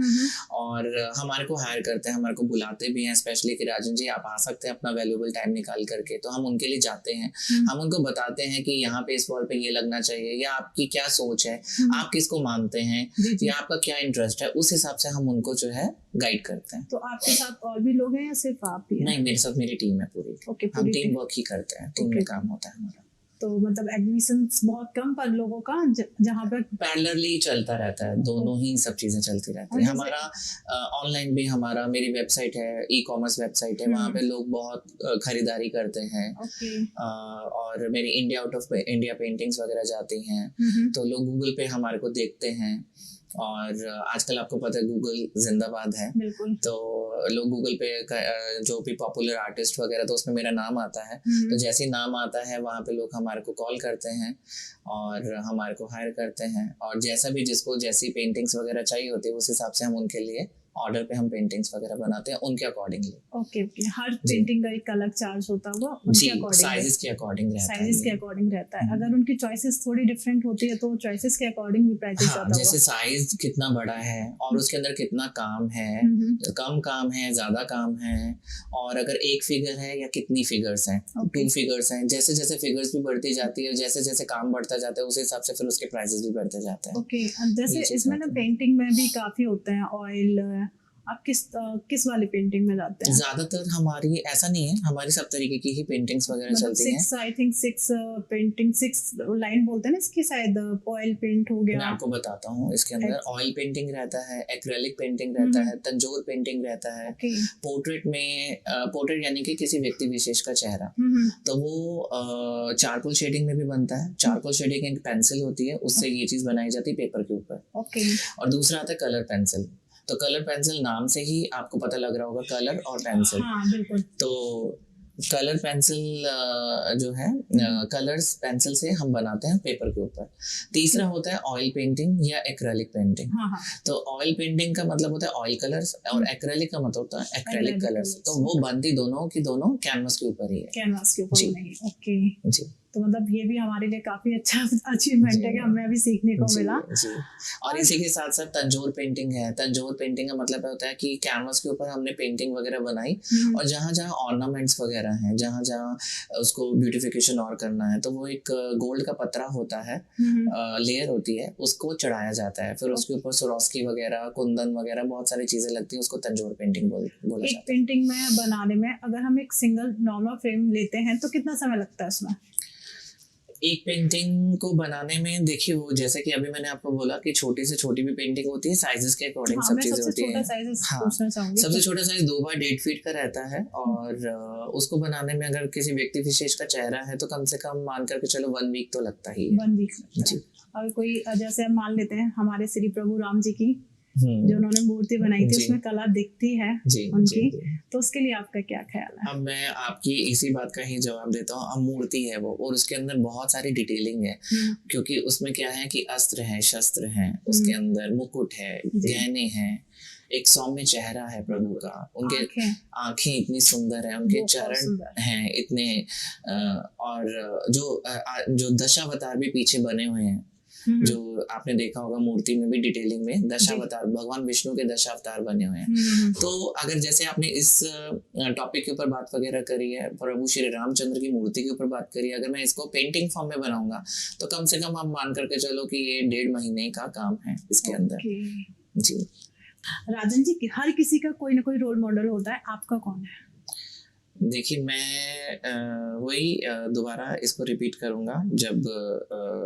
और हमारे को हायर करते हैं, हमारे को बुलाते भी हैं स्पेशली कि राजन जी आप आ सकते हैं अपना वैल्यूएबल टाइम निकाल करके, तो हम उनके लिए जाते हैं। हम उनको बताते हैं कि यहाँ पे इस वॉल पे ये लगना चाहिए, या आपकी क्या सोच है, आप किसको मानते हैं, या आपका क्या इंटरेस्ट है, उस हिसाब से हम उनको जो है गाइड करते हैं। तो आपके साथ और भी लोग हैं या सिर्फ आप ही हैं? नहीं, मेरे साथ मेरी टीम है पूरी। हम टीम वर्क ही करते हैं, टीम में काम होता है हमारा। तो मतलब एग्जीबिशंस बहुत कम पर लोगों का जहाँ पर पैरेलली चलता रहता है, दोनों ही सब चीजें चलती रहती है। हमारा ऑनलाइन भी, हमारा मेरी वेबसाइट है, ई-कॉमर्स वेबसाइट है, वहाँ पे लोग बहुत खरीदारी करते हैं। और मेरी इंडिया पेंटिंग्स वगैरह जाती हैं, तो लोग गूगल पे हमारे को देखते हैं। और आजकल आपको पता है गूगल जिंदाबाद है, तो लोग गूगल पे जो भी पॉपुलर आर्टिस्ट वगैरह, तो उसमें मेरा नाम आता है। तो जैसे ही नाम आता है वहाँ पे लोग हमारे को कॉल करते हैं और हमारे को हायर करते हैं, और जैसा भी जिसको जैसी पेंटिंग्स वगैरह चाहिए होती है उस हिसाब से हम उनके लिए ऑर्डर पे हम पेंटिंग्स वगैरह बनाते हैं उनके अकॉर्डिंगली। ओके। हर पेंटिंग का एक अलग चार्ज होता होगा, उनके अकॉर्डिंग, साइजेस के अकॉर्डिंग रहता है। अगर उनकी चॉइसेस थोड़ी डिफरेंट होती है तो चॉइसेस के अकॉर्डिंग भी प्राइसेस आता होगा। जैसे साइज कितना बड़ा है और उसके अंदर कितना काम है, कम काम है, ज्यादा काम है, और अगर एक फिगर है या कितनी फिगर्स हैं, 2 फिगर्स हैं, जैसे जैसे फिगर्स भी बढ़ती जाती है, जैसे जैसे काम बढ़ता जाता है उस हिसाब से फिर उसके प्राइसेस भी बढ़ते जाते हैं। ओके। जैसे इसमें ना पेंटिंग में भी काफी होते हैं ऑयल, आप किस वाली पेंटिंग में जाते हैं? ज्यादातर हमारी ऐसा नहीं है, हमारी सब तरीके की ही पेंटिंग्स वगैरह चलती हैं। आई थिंक 6 लाइन बोलते हैं ना इसकी, शायद ऑयल पेंट हो गया। मैं आपको बताता हूँ, इसके अंदर ऑयल पेंटिंग रहता है, एक्रेलिक पेंटिंग रहता है, तंजोर पेंटिंग रहता है। पोर्ट्रेट में पोर्ट्रेट यानी कि किसी व्यक्ति विशेष का चेहरा, तो वो चारकोल शेडिंग में भी बनता है। चारकोल शेडिंग एक पेंसिल होती है, उससे ये चीज बनाई जाती है पेपर के ऊपर। और दूसरा आता है कलर पेंसिल। तो कलर पेंसिल नाम से ही आपको पता लग रहा होगा, कलर और पेंसिल। बिल्कुल। तो कलर पेंसिल जो है, कलर्स पेंसिल से हम बनाते हैं पेपर के ऊपर। तीसरा होता है ऑयल पेंटिंग या एक्रेलिक पेंटिंग। तो ऑयल पेंटिंग का मतलब होता है ऑयल कलर्स, और एक्रेलिक का मतलब होता है एक्रेलिक कलर्स। तो वो बनती दोनों की दोनों कैनवस के ऊपर ही है। कैनवस के ऊपर नहीं। ओके जी। तो मतलब ये भी हमारे लिए काफी अच्छा अचीवमेंट है कि हमें अभी सीखने को मिला। जी। और इसी के साथ साथ तंजोर पेंटिंग है। तंजोर पेंटिंग का मतलब होता है कि कैनवस के ऊपर हमने पेंटिंग वगैरह बनाई, और जहाँ जहाँ ऑर्नामेंट्स वगैरह हैं, जहाँ जहाँ उसको ब्यूटिफिकेशन और करना है, तो वो एक गोल्ड का पतरा होता है, लेयर होती है, उसको चढ़ाया जाता है। फिर उसके ऊपर स्वरोस्की वगैरह, कुंदन वगैरह बहुत सारी चीजें लगती हैं, उसको तंजोर पेंटिंग बोला जाता है। एक पेंटिंग में बनाने में अगर हम एक सिंगल नॉर्मल फ्रेम लेते हैं तो कितना समय लगता है उसमें? एक पेंटिंग को बनाने में देखिए, वो जैसे कि अभी मैंने आपको बोला कि छोटी से छोटी भी पेंटिंग होती है, साइजेस के अकॉर्डिंग सब चीजें होती है। सबसे छोटा साइज 2x1.5 फीट का रहता है, और उसको बनाने में अगर किसी व्यक्ति विशेष का चेहरा है तो कम से कम मान करके चलो 1 वीक तो लगता ही है। 1 वीक जी। और कोई जैसे हम मान लेते हैं हमारे श्री प्रभु राम जी की जो उन्होंने मूर्ति बनाई थी, उसमें कला दिखती है उनकी, तो उसके लिए आपका क्या ख्याल है? अब मैं आपकी इसी बात का ही जवाब देता हूँ। अब मूर्ति है वो, और उसके अंदर बहुत सारी डिटेलिंग है, क्योंकि उसमें क्या है कि अस्त्र है, शस्त्र है, उसके अंदर मुकुट है, गहने हैं, एक सौम्य चेहरा है प्रभु का, उनके आंखें इतनी सुंदर है, उनके चरण हैं इतने, और जो दशावतार भी पीछे बने हुए हैं, जो आपने देखा होगा मूर्ति में भी डिटेलिंग में दशावतार, भगवान विष्णु के दशावतार बने हुए हैं। तो अगर जैसे आपने इस टॉपिक के ऊपर बात वगैरह करी है, प्रभु श्री रामचंद्र की मूर्ति के ऊपर बात करी है, अगर मैं इसको पेंटिंग फॉर्म में बनाऊंगा तो कम से कम आप मान करके चलो कि ये 1.5 महीने का काम है इसके अंदर। जी। राजन जी, हर किसी का कोई ना कोई रोल मॉडल होता है, आपका कौन है? देखिए, मैं वही दोबारा इसको रिपीट करूँगा। जब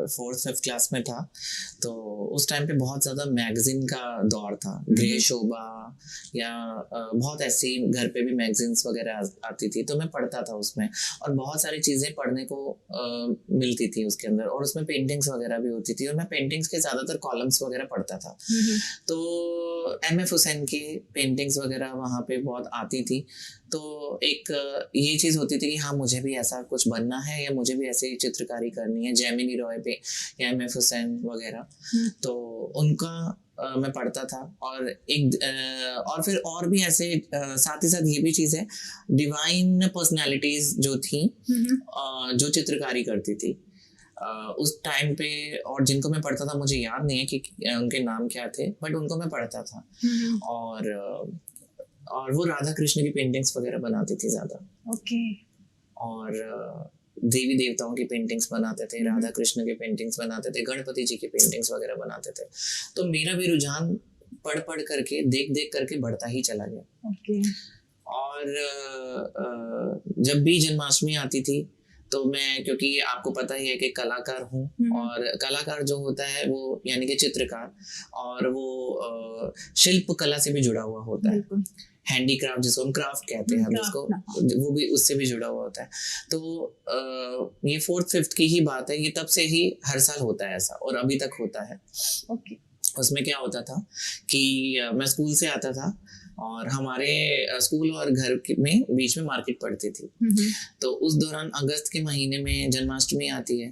4th-5th क्लास में था तो उस टाइम पे बहुत ज़्यादा मैगज़ीन का दौर था। ग्रे शोभा या बहुत ऐसी घर पे भी मैगज़ीन्स वगैरह आती थी, तो मैं पढ़ता था उसमें, और बहुत सारी चीज़ें पढ़ने को मिलती थी उसके अंदर, और उसमें पेंटिंग्स वगैरह भी होती थी, और मैं पेंटिंग्स के ज़्यादातर कॉलम्स वगैरह पढ़ता था। तो एम.एफ. हुसैन की पेंटिंग्स वगैरह वहाँ पे बहुत आती थी। तो एक ये चीज़ होती थी कि हाँ, मुझे भी ऐसा कुछ बनना है, या मुझे भी ऐसी चित्रकारी करनी है, जैमिनी रॉय पे या एम.एफ. हुसैन वगैरह। तो उनका मैं पढ़ता था, और और फिर और भी ऐसे साथ ही साथ ये भी चीज़ है, डिवाइन पर्सनालिटीज़ जो थी जो चित्रकारी करती थी उस टाइम पे, और जिनको मैं पढ़ता था, मुझे याद नहीं है कि उनके नाम क्या थे, बट उनको मैं पढ़ता था। और वो राधा कृष्ण की पेंटिंग्स वगैरह बनाती थी ज़्यादा। ओके। और देवी देवताओं की पेंटिंग्स बनाते थे, राधा कृष्ण की पेंटिंग्स बनाते थे, गणपति जी की पेंटिंग्स वगैरह बनाते थे। तो मेरा भी रुझान पढ़ पढ़ करके, देख देख करके बढ़ता ही चला गया। ओके। और जब भी जन्माष्टमी आती थी तो मैं, क्योंकि आपको पता ही है कि कलाकार हूँ, और कलाकार जो होता है वो यानी कि चित्रकार, और वो शिल्प कला से भी जुड़ा हुआ होता है, हैंडीक्राफ्ट जिसको हम क्राफ्ट कहते हैं, हम इसको, वो भी उससे भी जुड़ा हुआ होता है। तो ये 4th-5th की ही बात है, ये तब से ही हर साल होता है ऐसा, और अभी तक होता है। ओके। उसमें क्या होता था कि मैं स्कूल से आता था, और हमारे स्कूल और घर में बीच में मार्केट पड़ती थी। तो उस दौरान अगस्त के महीने में जन्माष्टमी आती है,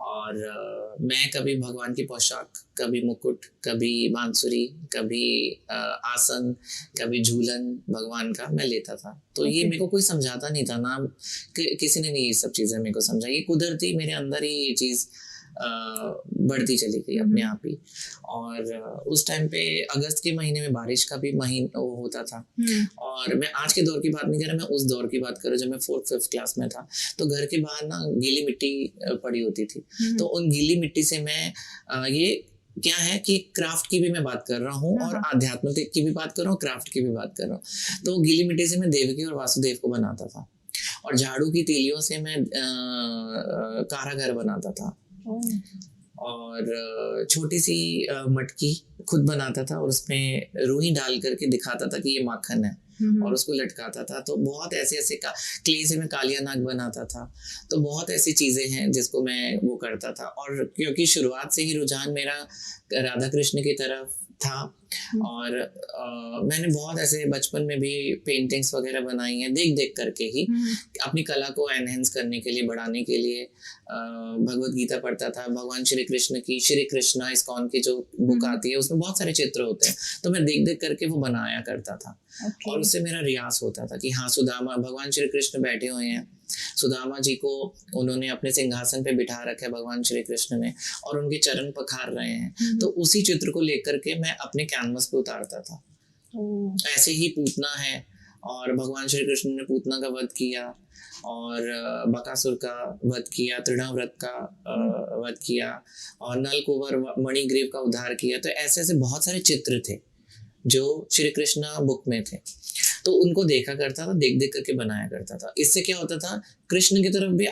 और मैं कभी भगवान की पोशाक, कभी मुकुट, कभी बांसुरी, कभी आसन, कभी झूलन भगवान का मैं लेता था। तो ये मेरे को कोई समझाता नहीं था ना, किसी ने नहीं ये सब चीज़ें मेरे को समझा, ये कुदरती मेरे अंदर ही ये चीज़ बढ़ती चली गई अपने आप ही। और उस टाइम पे अगस्त के महीने में बारिश का भी महीना होता था, और मैं आज के दौर की बात नहीं कर रहा, मैं उस दौर की बात कर रहा हूँ जब मैं 4th-5th क्लास में था। तो घर के बाहर ना गीली मिट्टी पड़ी होती थी, तो उन गीली मिट्टी से मैं ये क्या है कि क्राफ्ट की भी मैं बात कर रहा हूँ, और आध्यात्मिक की भी बात कर रहा हूँ, क्राफ्ट की भी बात कर रहा हूँ। तो गीली मिट्टी से मैं देवकी और वासुदेव को बनाता था, और झाड़ू की तीलियों से मैं कारागर बनाता था, और छोटी सी मटकी खुद बनाता था, और उसमें रूही डाल करके दिखाता था कि ये माखन है, और उसको लटकाता था। तो बहुत ऐसे ऐसे क्ले से मैं कालिया नाग बनाता था। तो बहुत ऐसी चीज़ें हैं जिसको मैं वो करता था, और क्योंकि शुरुआत से ही रुझान मेरा राधा कृष्ण की तरफ था, और मैंने बहुत ऐसे बचपन में भी पेंटिंग्स वगैरह बनाई हैं, देख देख करके ही, अपनी कला को एनहेंस करने के लिए, बढ़ाने के लिए। भगवत गीता पढ़ता था, भगवान श्री कृष्ण की, श्री कृष्णा इस्कॉन की जो बुक आती है, उसमें बहुत सारे चित्र होते हैं, तो मैं देख देख करके वो बनाया करता था। और उससे मेरा रियाज होता था कि हाँ, सुदामा, भगवान श्री कृष्ण बैठे हुए हैं, सुदामा जी को उन्होंने अपने सिंहासन पे बिठा रखा है भगवान श्री कृष्ण ने, और उनके चरण पखार रहे हैं। तो उसी चित्र को लेकर के मैं अपने कैनवस पे उतारता था। ऐसे ही पूतना है, और भगवान श्री कृष्ण ने पूतना का वध किया, और बकासुर का वध किया, तृणाव्रत का वध किया, और नलकुवर मणिग्रीव का उद्धार किया। तो ऐसे ऐसे बहुत सारे चित्र थे जो श्री कृष्णा बुक में थे, तो उनको देखा करता था, देख देख करके बनाया करता था। इससे क्या होता था, कृष्ण की तरफ भी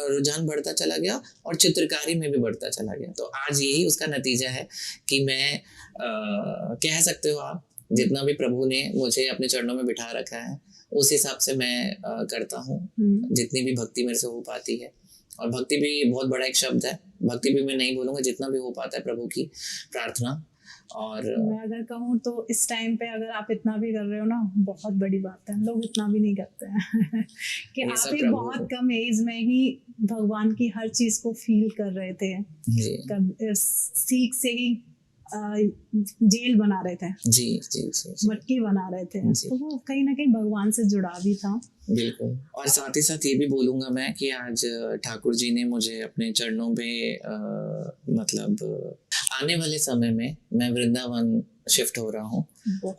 रुझान बढ़ता चला गया, और चित्रकारी में भी बढ़ता चला गया। तो आज यही उसका नतीजा है कि मैं कह सकते हो आप, जितना भी प्रभु ने मुझे अपने चरणों में बिठा रखा है, उस हिसाब से मैं करता हूँ, जितनी भी भक्ति मेरे से हो पाती है। और भक्ति भी बहुत बड़ा एक शब्द है, भक्ति भी मैं नहीं बोलूँगा, जितना भी हो पाता है प्रभु की प्रार्थना। और मैं अगर कहूँ तो इस टाइम पे अगर आप इतना भी कर रहे हो ना, बहुत बड़ी बात है। लोग इतना भी नहीं करते हैं कि आप एक बहुत कम एज में ही भगवान की हर चीज को फील कर रहे थे, सीख से ही जेल बना रहे थे, जी, मटकी बना रहे थे, तो वो कहीं ना कहीं भगवान से जुड़ा भी था। बिल्कुल। और साथ ही साथ ये भी बोलूँगा मैं कि आज ठाकुर जी ने मुझे अपने चरणों पे मतलब आने वाले समय में मैं वृंदावन शिफ्ट हो रहा हूँ,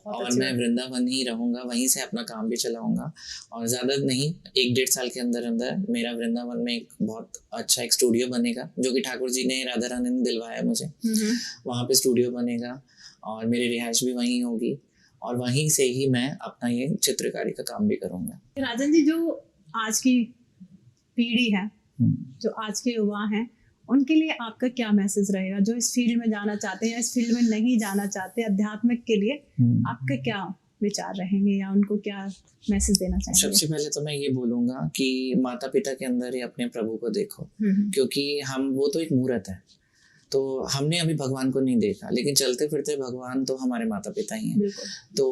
और मैं वृंदावन ही रहूँगा, वहीं से अपना काम भी चलाऊँगा। और ज़्यादा नहीं, 1-1.5 साल के अंदर अंदर मेरा वृंदावन में एक बहुत अच्छा एक स्टूडियो बनेगा, जो कि ठाकुर जी ने, राधा रानी ने दिलवाया मुझे। वहाँ पे स्टूडियो बनेगा, और मेरी रिहाइश भी वहीं होगी, और वहीं से ही मैं अपना ये चित्रकारी का काम भी करूँगा। राजन जी, जो आज की पीढ़ी है, जो आज के युवा हैं, उनके लिए आपका क्या मैसेज रहेगा, जो इस फील्ड में जाना चाहते हैं या इस फील्ड में नहीं जाना चाहते, अध्यात्मिक के लिए आपका क्या विचार रहेंगे या उनको क्या मैसेज देना चाहेंगे? सबसे पहले तो मैं ये बोलूंगा कि माता पिता के अंदर ही अपने प्रभु को देखो, क्योंकि वो तो एक मूर्त है, तो हमने अभी भगवान को नहीं देखा, लेकिन चलते फिरते भगवान तो हमारे माता पिता ही हैं। तो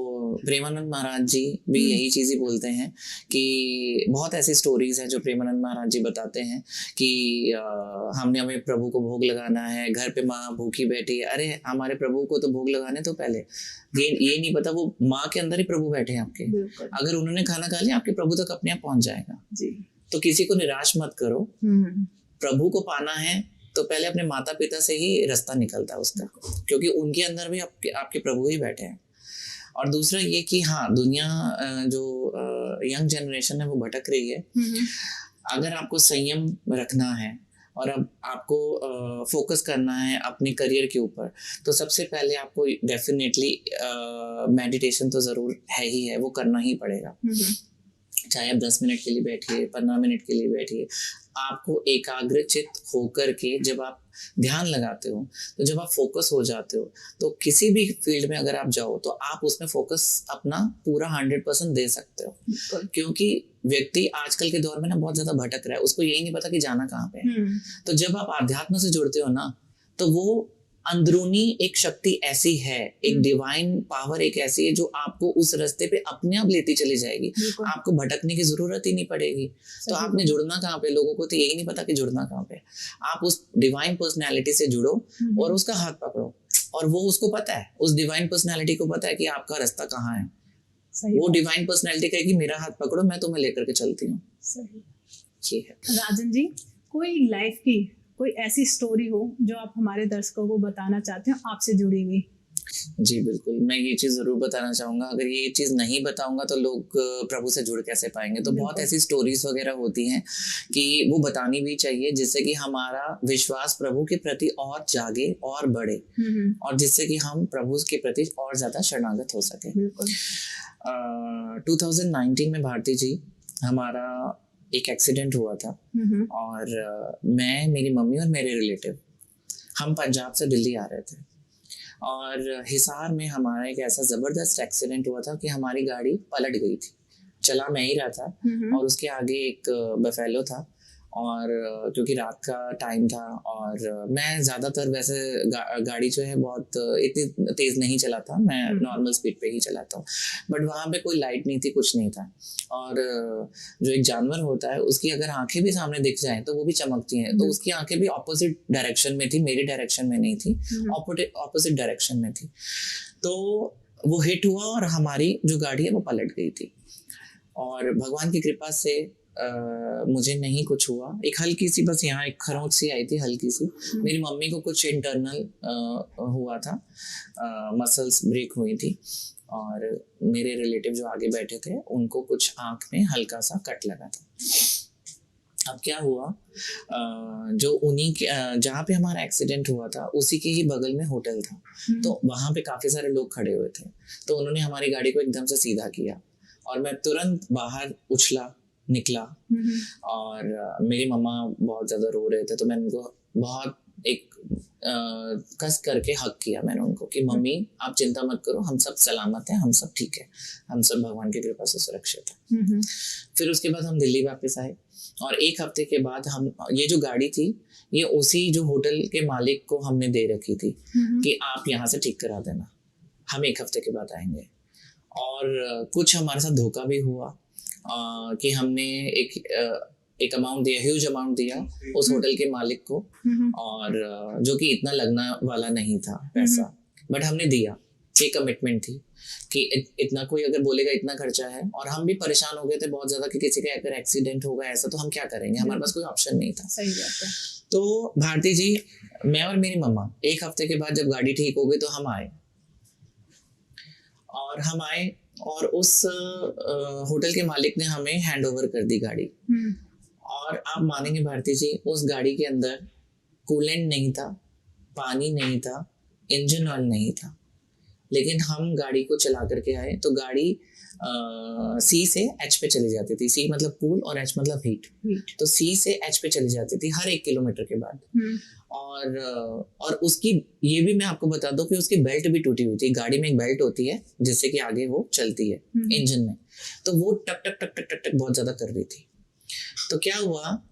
प्रेमानंद महाराज जी भी यही चीज़ ही बोलते हैं कि बहुत ऐसी स्टोरीज हैं जो प्रेमानंद महाराज जी बताते हैं कि हमने हमें प्रभु को भोग लगाना है, घर पे माँ भूखी बैठी है, अरे हमारे प्रभु को तो भोग लगाने तो पहले ये नहीं पता वो माँ के अंदर ही प्रभु बैठे हैं आपके, अगर उन्होंने खाना खा लिया आपके प्रभु तक अपने आप पहुंच जाएगा जी। तो किसी को निराश मत करो, प्रभु को पाना है तो पहले अपने माता पिता से ही रास्ता निकलता है उसका, क्योंकि उनके अंदर भी आपके प्रभु ही बैठे हैं। और दूसरा ये कि हाँ, दुनिया जो यंग जनरेशन है वो भटक रही है, अगर आपको संयम रखना है और अब आपको फोकस करना है अपने करियर के ऊपर, तो सबसे पहले आपको डेफिनेटली मेडिटेशन तो ज़रूर है ही है, वो करना ही पड़ेगा। चाहे आप 10 मिनट के लिए बैठिए, 15 मिनट के लिए बैठिए, आपको एकाग्रचित होकर के जब आप ध्यान लगाते हो, तो जब आप फोकस हो जाते हो, तो किसी भी फील्ड में अगर आप जाओ तो आप उसमें फोकस अपना पूरा 100% दे सकते हो, क्योंकि व्यक्ति आजकल के दौर में ना बहुत ज्यादा भटक रहा है, उसको यही नहीं पता कि जाना कहाँ पे है। तो जब आप आध्यात्म से जुड़ते हो ना, तो वो अंदरूनी एक शक्ति ऐसी है, एक डिवाइन पावर एक ऐसी है जो आपको उस रास्ते पे अपने आप लेती चली जाएगी, आपको भटकने की जरूरत ही नहीं पड़ेगी। तो आपने जुड़ना कहाँ पे, लोगों को तो यही नहीं पता कि जुड़ना कहाँ पे। आप उस डिवाइन पर्सनैलिटी से जुड़ो और उसका हाथ पकड़ो, और वो उसको पता है, उस डिवाइन पर्सनैलिटी को पता है कि आपका रास्ता कहाँ है। वो डिवाइन पर्सनैलिटी कहेगी मेरा हाथ पकड़ो, मैं तुम्हें लेकर के चलती हूँ। ये है। राजन जी, कोई लाइफ की कोई ऐसी स्टोरी हो जो आप हमारे दर्शकों को बताना चाहते हो, आपसे जुड़ी हुई? जी बिल्कुल, मैं ये चीज़ ज़रूर बताना चाहूँगा। अगर ये चीज़ नहीं बताऊँगा तो लोग प्रभु से जुड़ कैसे पाएंगे। तो बहुत ऐसी स्टोरीज वगैरह होती हैं कि वो बतानी भी चाहिए, जिससे कि हमारा विश्वास प्रभु के प्रति और जागे और बढ़े, और जिससे कि हम प्रभु के प्रति और ज़्यादा शरणागत हो सके। 2019 में भारती जी, हमारा एक एक्सीडेंट हुआ था, और मैं, मेरी मम्मी और मेरे रिलेटिव, हम पंजाब से दिल्ली आ रहे थे, और हिसार में हमारा एक ऐसा ज़बरदस्त एक्सीडेंट हुआ था कि हमारी गाड़ी पलट गई थी। चला मैं ही रहा था, और उसके आगे एक बफेलो था, और क्योंकि रात का टाइम था, और मैं ज़्यादातर वैसे गाड़ी जो है बहुत इतनी तेज़ नहीं चलाता, मैं नॉर्मल स्पीड पे ही चलाता हूँ, बट वहाँ पे कोई लाइट नहीं थी, कुछ नहीं था। और जो एक जानवर होता है उसकी अगर आंखें भी सामने दिख जाएं तो वो भी चमकती हैं, तो उसकी आंखें भी ऑपोजिट डायरेक्शन में थी, मेरी डायरेक्शन में नहीं थी, ऑपोजिट डायरेक्शन में थी। तो वो हिट हुआ और हमारी जो गाड़ी है वो पलट गई थी, और भगवान की कृपा से मुझे नहीं कुछ हुआ। एक हल्की सी, बस यहाँ एक खरोंच सी आई थी हल्की सी। मेरी मम्मी को कुछ इंटरनल हुआ था, मसल्स ब्रेक हुई थी, और मेरे रिलेटिव जो आगे बैठे थे उनको कुछ आँख में हल्का सा कट लगा था। अब क्या हुआ, जो उन्हीं के जहाँ पे हमारा एक्सीडेंट हुआ था उसी के ही बगल में होटल था, तो वहाँ पे काफ़ी सारे लोग खड़े हुए थे, तो उन्होंने हमारी गाड़ी को एकदम से सीधा किया, और मैं तुरंत बाहर निकला, और मेरी मम्मा बहुत ज़्यादा रो रहे थे, तो मैंने उनको बहुत एक कस करके हक किया मैंने उनको कि मम्मी आप चिंता मत करो, हम सब सलामत हैं, हम सब ठीक है, हम सब भगवान की कृपा से सुरक्षित हैं। फिर उसके बाद हम दिल्ली वापस आए, और एक हफ्ते के बाद हम, ये जो गाड़ी थी ये उसी जो होटल के मालिक को हमने दे रखी थी कि आप यहाँ से ठीक करा देना, हम एक हफ्ते के बाद आएंगे। और कुछ हमारे साथ धोखा भी हुआ कि हमने एक अमाउंट दिया, ह्यूज अमाउंट दिया उस होटल के मालिक को, और जो कि इतना लगना वाला नहीं था पैसा, बट हमने दिया, एक कमिटमेंट थी कि इतना, कोई अगर बोलेगा इतना खर्चा है, और हम भी परेशान हो गए थे बहुत ज़्यादा कि किसी का अगर एक्सीडेंट होगा ऐसा तो हम क्या करेंगे, हमारे पास कोई ऑप्शन नहीं था। सही बात है। तो भारती जी, मैं और मेरी मम्मा एक हफ्ते के बाद जब गाड़ी ठीक हो गई तो हम आए, और उस होटल के मालिक ने हमें हैंड ओवर कर दी गाड़ी। और आप मानेंगे भारती जी, उस गाड़ी के अंदर कूलेंट नहीं था, पानी नहीं था, इंजन ऑयल नहीं था, लेकिन हम गाड़ी को चला करके आए, तो गाड़ी सी से एच पे चली जाती थी। सी मतलब कूल और एच मतलब हीट। तो सी से एच पे चली जाती थी हर 1 किलोमीटर के बाद। और उसकी ये भी मैं आपको बता दूं कि उसकी बेल्ट भी टूटी हुई थी। गाड़ी में एक बेल्ट होती है जिससे कि आगे वो चलती है इंजन में, तो वो टक टक टक टक टक टक बहुत ज्यादा कर रही थी। तो क्या हुआ,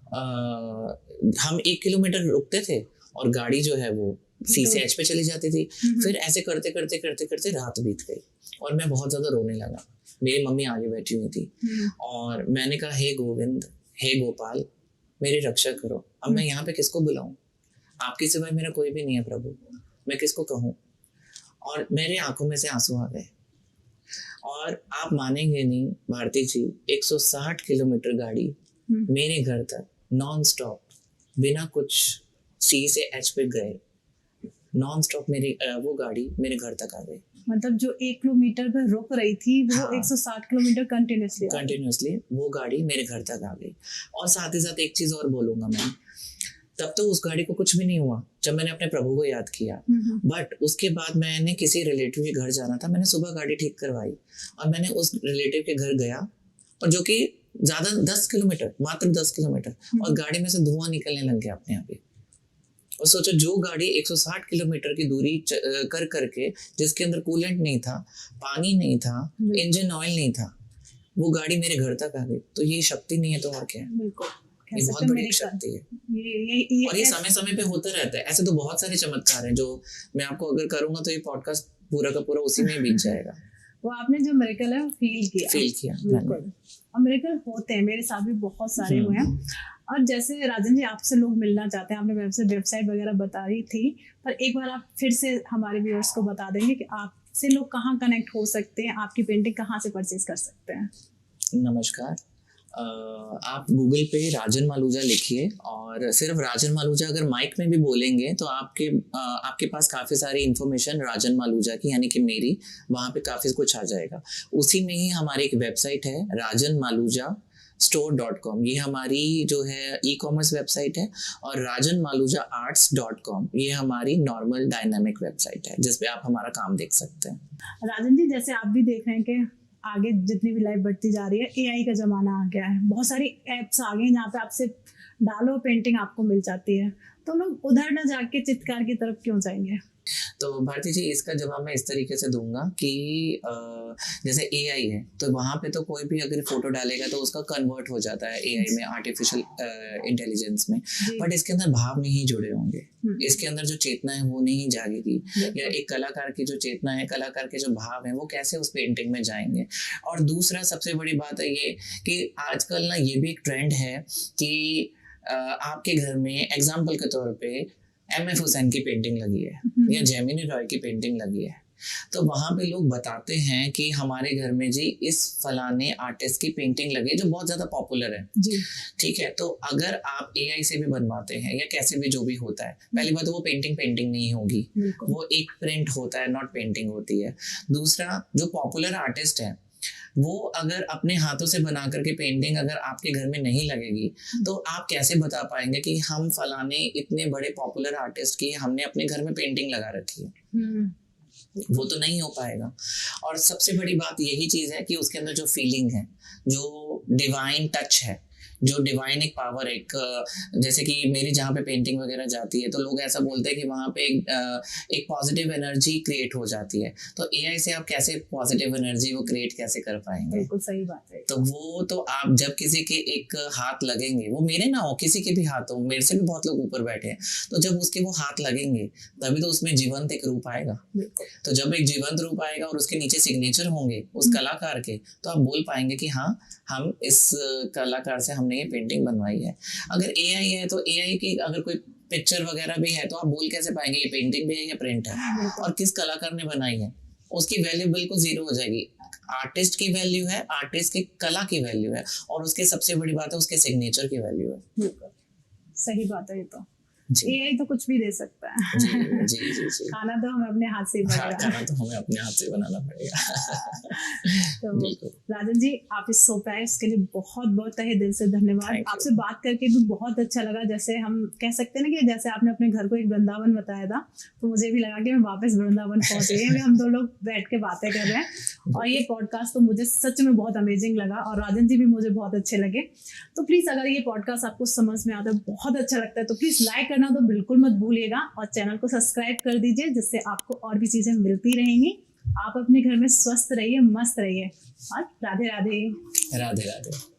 हम 1 किलोमीटर रुकते थे और गाड़ी जो है वो सी से एच पे चली जाती थी। फिर ऐसे करते करते करते करते रात बीत गई और मैं बहुत ज्यादा रोने लगा। मेरी मम्मी आगे बैठी हुई थी और मैंने कहा, हे गोविंद, हे गोपाल, मेरी रक्षा करो। अब मैं यहाँ पे किसको बुलाऊं? आपके सिवाय मेरा कोई भी नहीं है प्रभु, मैं किसको कहूँ? और मेरे आंखों में से आंसू आ गए। और आप मानेंगे नहीं भारती जी, 160 किलोमीटर गाड़ी मेरे घर तक नॉन स्टॉप, बिना कुछ सी से एच पे गए, नॉन स्टॉप मेरी वो गाड़ी मेरे घर तक आ गई। मतलब जो 1 किलोमीटर पर रुक रही थी वो हाँ। 160 किलोमीटर कंटिन्यूसली वो गाड़ी मेरे घर तक आ गई। और साथ ही साथ एक चीज और बोलूंगा मैं, तब तो उस गाड़ी को कुछ भी नहीं हुआ जब मैंने अपने प्रभु को याद किया। बट उसके बाद मैंने किसी रिलेटिव के घर जाना था, मैंने सुबह गाड़ी ठीक करवाई और मैंने उस रिलेटिव के घर गया, और जो कि ज्यादा 10 किलोमीटर, मात्र 10 किलोमीटर, और गाड़ी में से धुआं निकलने लग गया अपने आप ही। और सोचो, जो गाड़ी 160 किलोमीटर की दूरी कर करके, जिसके अंदर कूलेंट नहीं था, पानी नहीं था, इंजन ऑयल नहीं था, वो गाड़ी मेरे घर तक आ गई। तो ये शक्ति नहीं है तो और क्या है? बिल्कुल, ये बहुत बड़ी शक्ति है। और ये समय समय पे होता रहता है। ऐसे तो बहुत सारे चमत्कार हैं जो मैं आपको अगर करूंगा तो ये पॉडकास्ट पूरा का पूरा उसी में बीत जाएगा। वो आपने जो मिरेकल है वो फील किया। बिल्कुल, और मिरेकल होते हैं, मेरे साथ भी बहुत सारे हुए हैं। और जैसे राजन जी, आपसे लोग मिलना चाहते हैं, आपने वेबसाइट वगैरह बता रही थी, पर एक बार आप फिर से हमारे व्यूअर्स को बता देंगे कि आपसे लोग कहाँ कनेक्ट हो सकते हैं, आपकी पेंटिंग कहाँ से परचेज कर सकते हैं? नमस्कार, आप गूगल पे राजन मालूजा लिखिए, और सिर्फ राजन मालूजा अगर माइक में भी बोलेंगे तो आपके पास काफ़ी सारी इन्फॉर्मेशन राजन मालूजा की, यानी कि मेरी, वहाँ पे काफ़ी कुछ आ जाएगा। उसी में ही हमारी एक वेबसाइट है rajanmaluja.store.com, ये हमारी जो है ई-कॉमर्स वेबसाइट है, और rajanmalujaarts.com ये हमारी नॉर्मल डायनामिक वेबसाइट है जिसपे आप हमारा काम देख सकते हैं। राजन जी, जैसे आप भी देख रहे हैं कि आगे जितनी भी लाइफ बढ़ती जा रही है, एआई का ज़माना आ गया है, बहुत सारी एप्स आ गई जहाँ पे आपसे डालो पेंटिंग आपको मिल जाती है, तो लोग उधर ना जाके चित्रकार की तरफ क्यों जाएंगे? तो भारती जी, इसका जवाब मैं इस तरीके से दूंगा कि जैसे एआई है, तो वहाँ पे तो कोई भी अगर फोटो डालेगा तो उसका कन्वर्ट हो जाता है एआई में, आर्टिफिशियल इंटेलिजेंस में, बट इसके अंदर भाव नहीं जुड़े होंगे, इसके अंदर जो चेतना है वो नहीं जागेगी, या एक कलाकार की जो चेतना है, कलाकार के जो भाव है, वो कैसे उस पेंटिंग में जाएंगे। और दूसरा सबसे बड़ी बात है ये कि आजकल ना ये भी एक ट्रेंड है कि आपके घर में एग्जाम्पल के तौर पे एम.एफ. हुसैन की पेंटिंग लगी है या जेमिनी रॉय की पेंटिंग लगी है, तो वहाँ पे लोग बताते हैं कि हमारे घर में जी इस फलाने आर्टिस्ट की पेंटिंग लगी है जो बहुत ज़्यादा पॉपुलर है जी। ठीक है, तो अगर आप एआई से भी बनवाते हैं या कैसे भी जो भी होता है, पहली बात तो वो पेंटिंग नहीं होगी, वो एक प्रिंट होता है, नॉट पेंटिंग होती है। दूसरा, जो पॉपुलर आर्टिस्ट है वो अगर अपने हाथों से बना करके पेंटिंग अगर आपके घर में नहीं लगेगी, तो आप कैसे बता पाएंगे कि हम फलाने इतने बड़े पॉपुलर आर्टिस्ट की हमने अपने घर में पेंटिंग लगा रखी है? वो तो नहीं हो पाएगा। और सबसे बड़ी बात यही चीज़ है कि उसके अंदर जो फीलिंग है, जो डिवाइन टच है, जो डिवाइन एक पावर, एक जैसे कि मेरी जहाँ पे पेंटिंग वगैरह जाती है तो लोग ऐसा बोलते हैं कि वहाँ पे एक पॉजिटिव एनर्जी क्रिएट हो जाती है, तो एआई से आप कैसे पॉजिटिव एनर्जी वो क्रिएट कैसे कर पाएंगे? बिल्कुल सही बात है। तो वो तो आप जब किसी के एक हाथ लगेंगे, वो मेरे ना हो, किसी के भी हाथ हो, मेरे से भी बहुत लोग ऊपर बैठे हैं, तो जब उसके वो हाथ लगेंगे तभी तो उसमें जीवंत एक रूप आएगा। तो जब एक जीवंत रूप आएगा और उसके नीचे सिग्नेचर होंगे उस कलाकार के, तो आप बोल पाएंगे कि हाँ, हम इस कलाकार से हमने ये पेंटिंग बनवाई है। अगर एआई है तो एआई की अगर कोई पिक्चर वगैरह भी है तो आप बोल कैसे पाएंगे ये पेंटिंग भी है या प्रिंट है, और किस कलाकार ने बनाई है, उसकी वैल्यू बिल्कुल जीरो हो जाएगी। आर्टिस्ट की वैल्यू है, आर्टिस्ट की कला की वैल्यू है, और उसकी सबसे बड़ी बात है उसके सिग्नेचर की वैल्यू है। सही बात है ये तो। जी एआई तो कुछ भी दे सकता है। जी जी जी जी। खाना तो हमें अपने हाथ से ही हाँ, पड़ेगा। खाना तो हमें अपने हाथ से बनाना पड़ेगा। तो बिल्कुल। राजन जी, आप इस शो पे आए उसके लिए बहुत बहुत तहे दिल से धन्यवाद। Thank you. आपसे बात करके भी बहुत अच्छा लगा। जैसे हम कह सकते हैं ना कि जैसे आपने अपने घर को एक वृंदावन बताया था, तो मुझे भी लगा कि मैं वापस वृंदावन पहुंच गई। अभी हम दो लोग बैठ के बातें कर रहे हैं और ये पॉडकास्ट तो मुझे सच में बहुत अमेजिंग लगा और राजन जी भी मुझे बहुत अच्छे लगे। तो प्लीज़ अगर ये पॉडकास्ट आपको समझ में आता है, बहुत अच्छा लगता है, तो प्लीज़ लाइक करना तो बिल्कुल मत भूलिएगा और चैनल को सब्सक्राइब कर दीजिए, जिससे आपको और भी चीज़ें मिलती रहेंगी। आप अपने घर में स्वस्थ रहिए, मस्त रहिए और राधे राधे। राधे राधे।